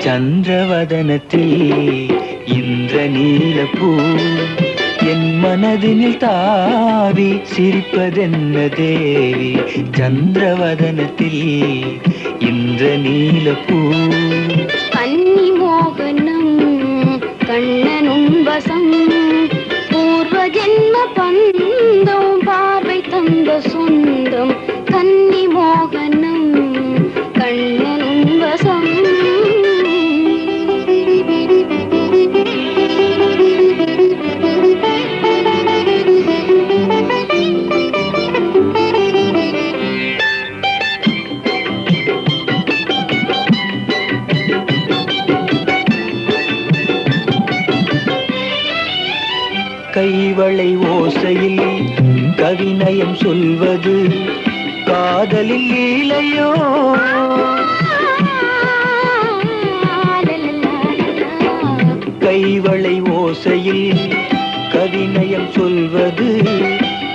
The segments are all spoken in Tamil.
சந்திரவதனத்தில் இந்திரநீலப்பூ என் மனதினில் தாவி சிரிப்பதென்ன தேவி. சந்திரவதனத்தில் இந்திரநீலப்பூ கன்னி மோகனம் கண்ணனும் வசம் பூர்வ ஜென்ம பந்தம் பார்வை தந்த சொந்தம். கன்னி மோகனம் கண்ணனும் வசம். கைவளை ஓசையில் கவிநயம் சொல்வது காதலில் லீலையோ. கைவளை ஓசையில் கவிநயம் சொல்வது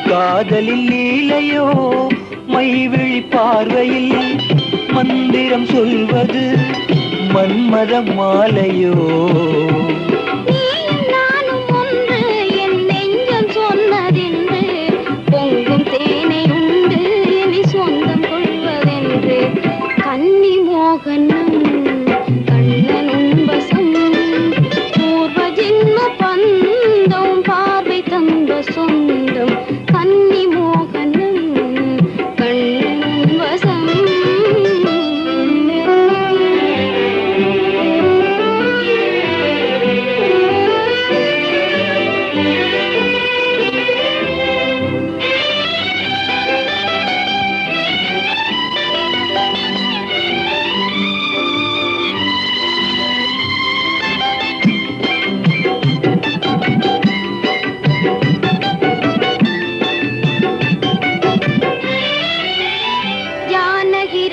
காதலில் லீலையோ. மைவிழி பார்வையில் மந்திரம் சொல்வது மன்மத மாலையோ. கன்னி மோகனம் கண்ணனும் வசம் பூர்வ ஜென்ம பந்தம் பார்வை தந்த சொந்தம். கன்னி மோகனம் கண்ணனும் வசம். ஜானகி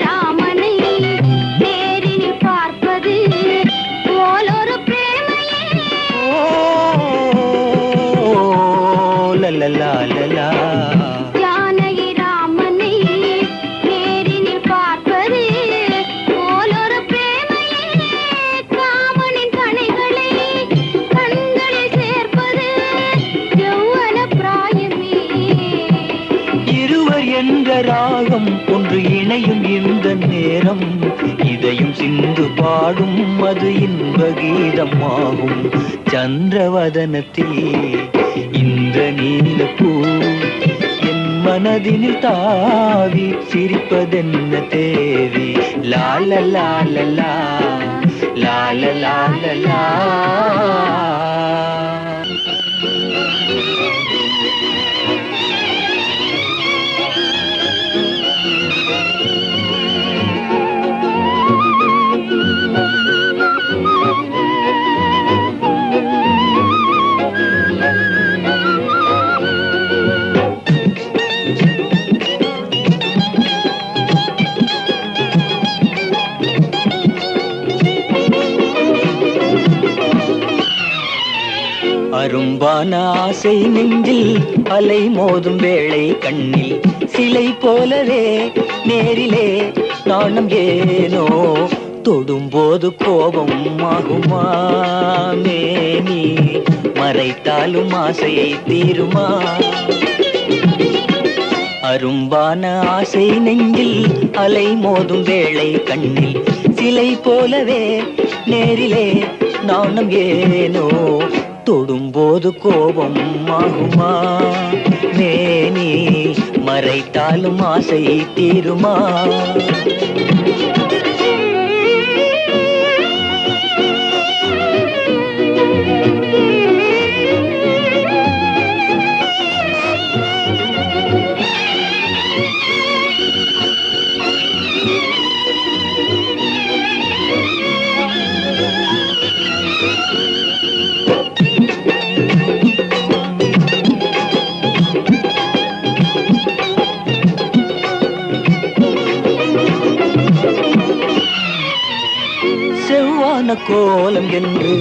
ராமனை நேரினில் பார்ப்பது போலொரு பிரேமையே. காமனின் கணைகளை கண்களில் சேர்ப்பது யௌவன பிராயமே. இருவர் என்ற ராகம் ஒன்று இணையும் இந்த நேரம் இதையும் சிந்து பாடும் அது இன்ப கீதமாகும். சந்திரவதனத்தில் இந்திரநீலப்பூ என் மனதினில் தாவி சிரிப்பதென்ன தேவி. லால லால லா லால லால லா. அரும்பான ஆசை நெஞ்சில் அலை மோதும் வேளை கண்ணில் சிலை போலவே நேரிலே நாணம் ஏனோ. தொடும்போது கோபம் ஆகுமா மேனி மறைத்தாலும் ஆசையை தீருமா. அரும்பான ஆசை நெஞ்சில் அலை மோதும் வேளை கண்ணில் சிலை போலவே நேரிலே நாணம் ஏனோ. தொடும்போது கோபம் ஆகுமா மேனி மறைத்தாலும் ஆசை தீருமா. கோலம் என்று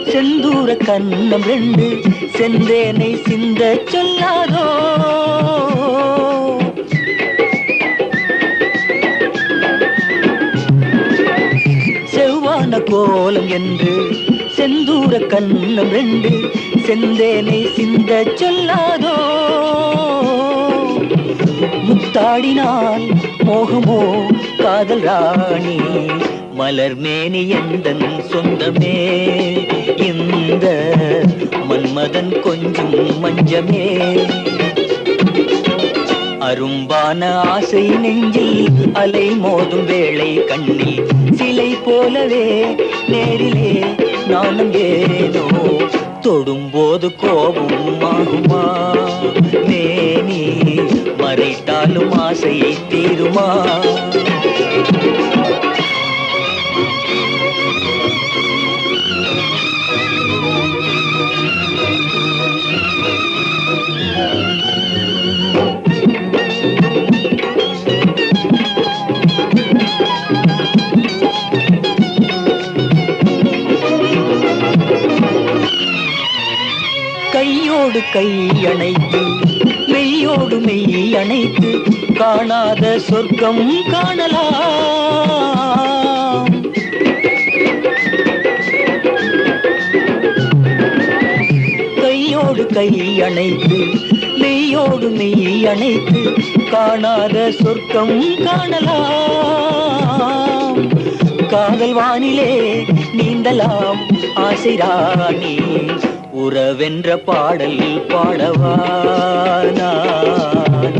செந்தூர கண்ணம் ரெண்டு செந்தேனை சிந்த சொல்லாதோ செவ்வான கோலம் என்று செந்தூர கண்ணம் ரெண்டு செந்தேனை சிந்த சொல்லாதோ முத்தாடினால் மோகமோ காதல் ராணி மலர் மேனி எந்தன் சொந்தமே இந்த மன்மதன் கொஞ்சம் மஞ்சமே அரும்பான ஆசை நெஞ்சில் அலை மோதும் வேளை கண்ணில் சிலை போலவே நேரிலே நானும் ஏனோ தொடும்போது கோபம் ஆகுமா மேனி மறைத்தாலும் ஆசை தீருமா கையோடு கை அணைத்து மெய்யோடு மெய் அணைத்து காணாத சொர்க்கம் காணலாம் கையோடு கை அணைத்து மெய்யோடு மெய் அணைத்து காணாத சொர்க்கம் காணலாம் காதல் வானிலே நீந்தலாம் ஆசை ராணி உறவென்ற பாடல் பாடவா நான்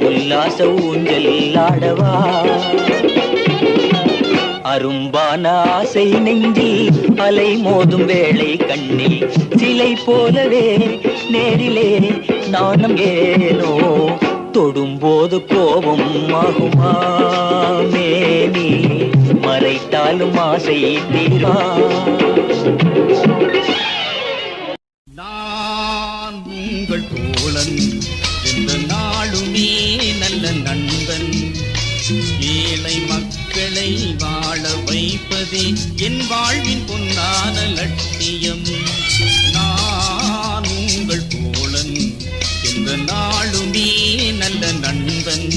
உல்லாச ஊஞ்சல் ஆடவா அரும்பான ஆசை நெஞ்சில் அலை மோதும் வேளை கண்ணில் சிலை போலவே நேரிலே நாணம் ஏனோ தொடும்போது கோபம் ஆகுமா மேனி மறைத்தாலும் ஆசை தீரா நான் உங்கள் தோழன் எந்த நாளுமே நல்ல நண்பன் ஏழை மக்களை வாழ வைப்பதே என் வாழ்வின் பொன்னான லட்சியம் நான் உங்கள் தோழன் எந்த நாளுமே நல்ல நண்பன்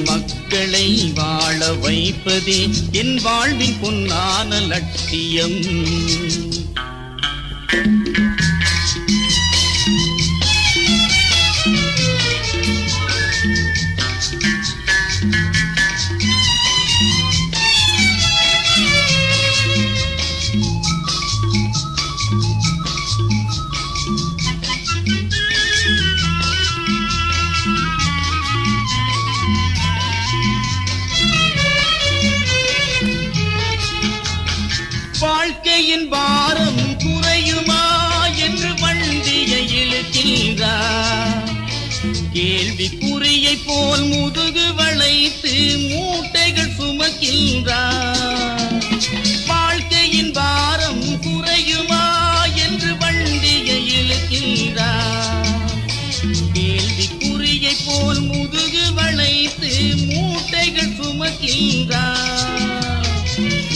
மக்களை வாழ வைப்பதே என் வாழ்வின் பொன்னான லட்சியம் வாழ்க்கையின் பாரம் குறையுமா என்று வண்டியை இழுக்கின்றார் கேள்விக்குறியை போல் முதுகு வளைத்து மூட்டைகள் சுமக்கின்றார் வாழ்க்கையின் பாரம் குறையுமா என்று வண்டியை இழுக்கின்றார் கேள்விக்குறியை போல் முதுகு வளைத்து மூட்டைகள் சுமக்கின்றார்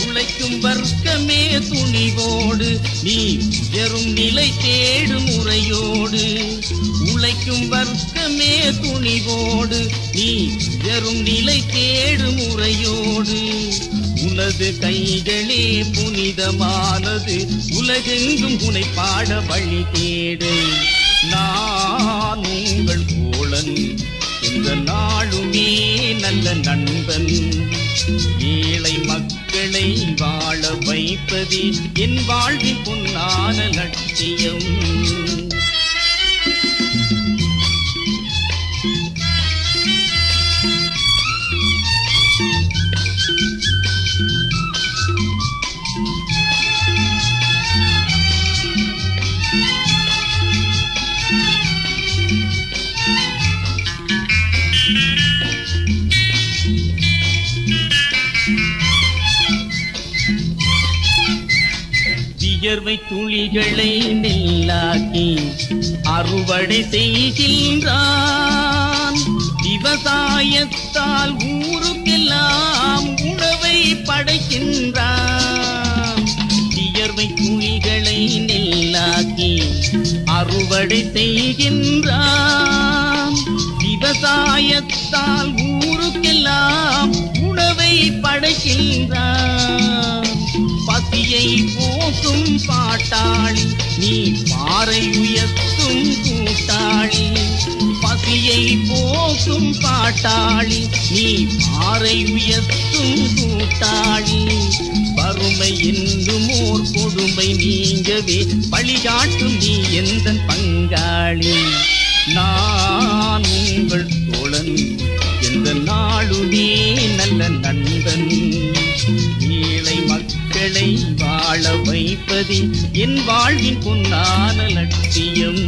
உழைக்கும் வர்க்கமே துணிவோடு நீ உயரும் நிலை தேடு முறையோடு உழைக்கும் வர்க்கமே துணிவோடு நீ உயரும் நிலை தேடு முறையோடு உனது கைகளே புனிதமானது உலகெங்கும் உனை பாட வழி தேடு நான் உங்கள் தோழன் இந்த நாளுமே நல்ல நண்பன் ஏழை மக்களை வாழ வைப்பதே என் வாழ்வின் பொன்னான லட்சியம் வியர்வை துளிகளை நெல்லாக்கி அறுவடை செய்கின்றான் விவசாயத்தால் ஊருக்கெல்லாம் உணவை படைக்கின்றான் வியர்வை வேர்வை துளிகளை நெல்லாக்கி அறுவடை செய்கின்றான். விவசாயத்தால் ஊருக்கெல்லாம் உணவை படைக்கின்றான். பசியை போக்கும் பாட்டாளி நீ பாறை உயர்த்தும் கூட்டாளி. பசியை போக்கும் பாட்டாளி நீ பாறை உயர்த்தும் கூட்டாளி. வறுமை என்னும் ஓர் கொடுமை நீங்கவே வழிகாட்டும் நீ எந்தன் பங்காளி. நான் உங்கள் தோழன் எந்த நாளுமே நல்ல நண்பன். ஏழை மக்களை வாழ வைப்பதே என் வாழ்வின் பொன்னான லட்சியம்.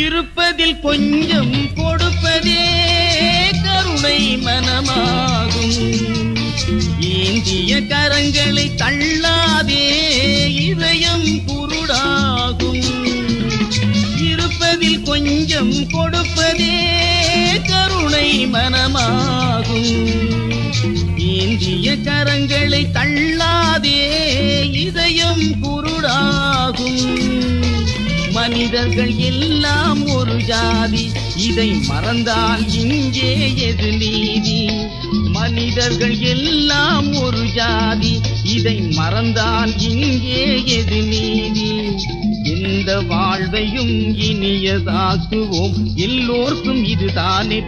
இருப்பதில் கொஞ்சம் கொடுப்பதே கருணை மனமாகும். ஏந்திய கரங்களை தள்ளாதே இதயம் குருடாகும். இருப்பதில் கொஞ்சம் கொடுப்பதே கருணை மனமாகும். ஏந்திய கரங்களை தள்ளாதே இதயம் குருடாகும். மனிதர்கள் எல்லாம் ஒரு ஜாதி இதை மறந்தால் இங்கே எது நீதி. மனிதர்கள் எல்லாம் ஒரு ஜாதி இதை மறந்தால் இங்கே எது நீதி. எந்த வாழ்வையும் இனியதாக்குவோம் எல்லோர்க்கும் இதுதானே